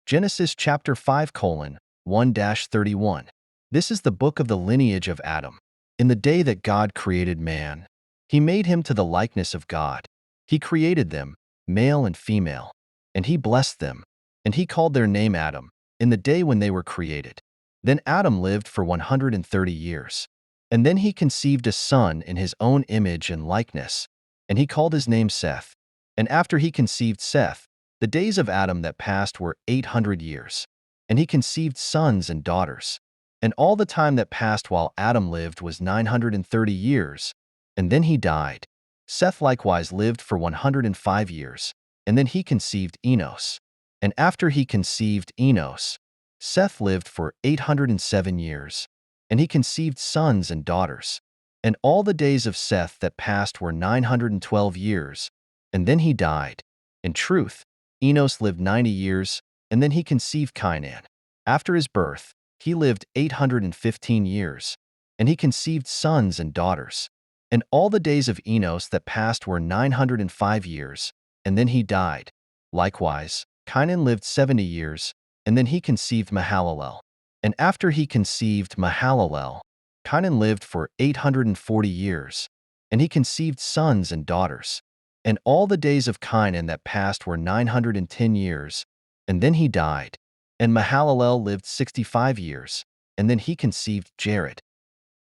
Genesis chapter 5 1-31. This is the book of the lineage of Adam. In the day that God created man, he made him to the likeness of God. He created them, male and female, and he blessed them, and he called their name Adam, in the day when they were created. Then Adam lived for 130 years. And then he conceived a son in his own image and likeness, and he called his name Seth. And after he conceived Seth, the days of Adam that passed were 800 years. And he conceived sons and daughters. And all the time that passed while Adam lived was 930 years, and then he died. Seth likewise lived for 105 years, and then he conceived Enos. And after he conceived Enos, Seth lived for 807 years, and he conceived sons and daughters. And all the days of Seth that passed were 912 years, and then he died. In truth, Enos lived 90 years, and then he conceived Cainan. After his birth, he lived 815 years, and he conceived sons and daughters. And all the days of Enos that passed were 905 years, and then he died. Likewise, Cainan lived 70 years, and then he conceived Mahalalel. And after he conceived Mahalalel, Cainan lived for 840 years, and he conceived sons and daughters. And all the days of Cainan that passed were 910 years, and then he died. And Mahalalel lived 65 years, and then he conceived Jared.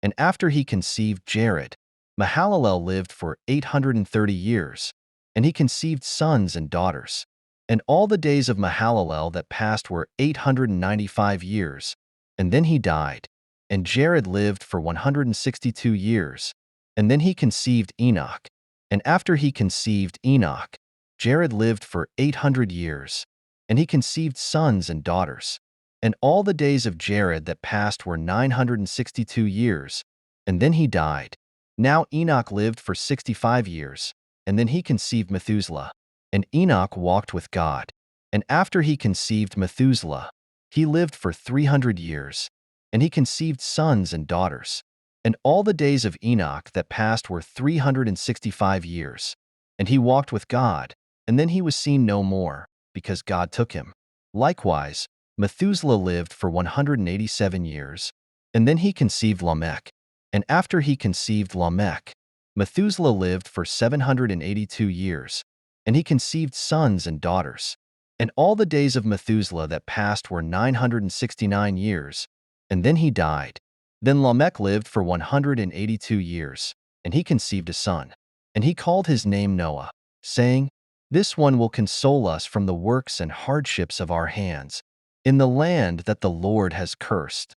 And after he conceived Jared, Mahalalel lived for 830 years, and he conceived sons and daughters. And all the days of Mahalalel that passed were 895 years, and then he died. And Jared lived for 162 years, and then he conceived Enoch. And after he conceived Enoch, Jared lived for 800 years, and he conceived sons and daughters. And all the days of Jared that passed were 962 years, and then he died. Now Enoch lived for 65 years, and then he conceived Methuselah. And Enoch walked with God. And after he conceived Methuselah, he lived for 300 years, and he conceived sons and daughters. And all the days of Enoch that passed were 365 years. And he walked with God, and then he was seen no more, because God took him. Likewise, Methuselah lived for 187 years, and then he conceived Lamech. And after he conceived Lamech, Methuselah lived for 782 years, and he conceived sons and daughters. And all the days of Methuselah that passed were 969 years, and then he died. Then Lamech lived for 182 years, and he conceived a son. And he called his name Noah, saying, "This one will console us from the works and hardships of our hands, in the land that the Lord has cursed."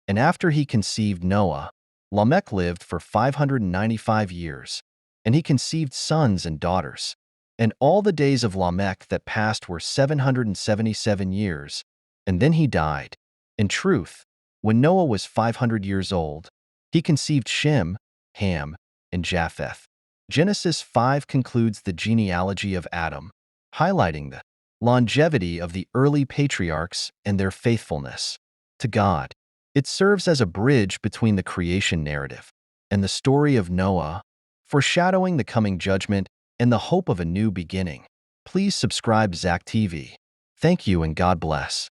And after he conceived Noah, Lamech lived for 595 years, and he conceived sons and daughters. And all the days of Lamech that passed were 777 years, and then he died. In truth, when Noah was 500 years old, he conceived Shem, Ham, and Japheth. Genesis 5 concludes the genealogy of Adam, highlighting the longevity of the early patriarchs and their faithfulness to God. It serves as a bridge between the creation narrative and the story of Noah, foreshadowing the coming judgment and the hope of a new beginning. Please subscribe Zach TV. Thank you and God bless.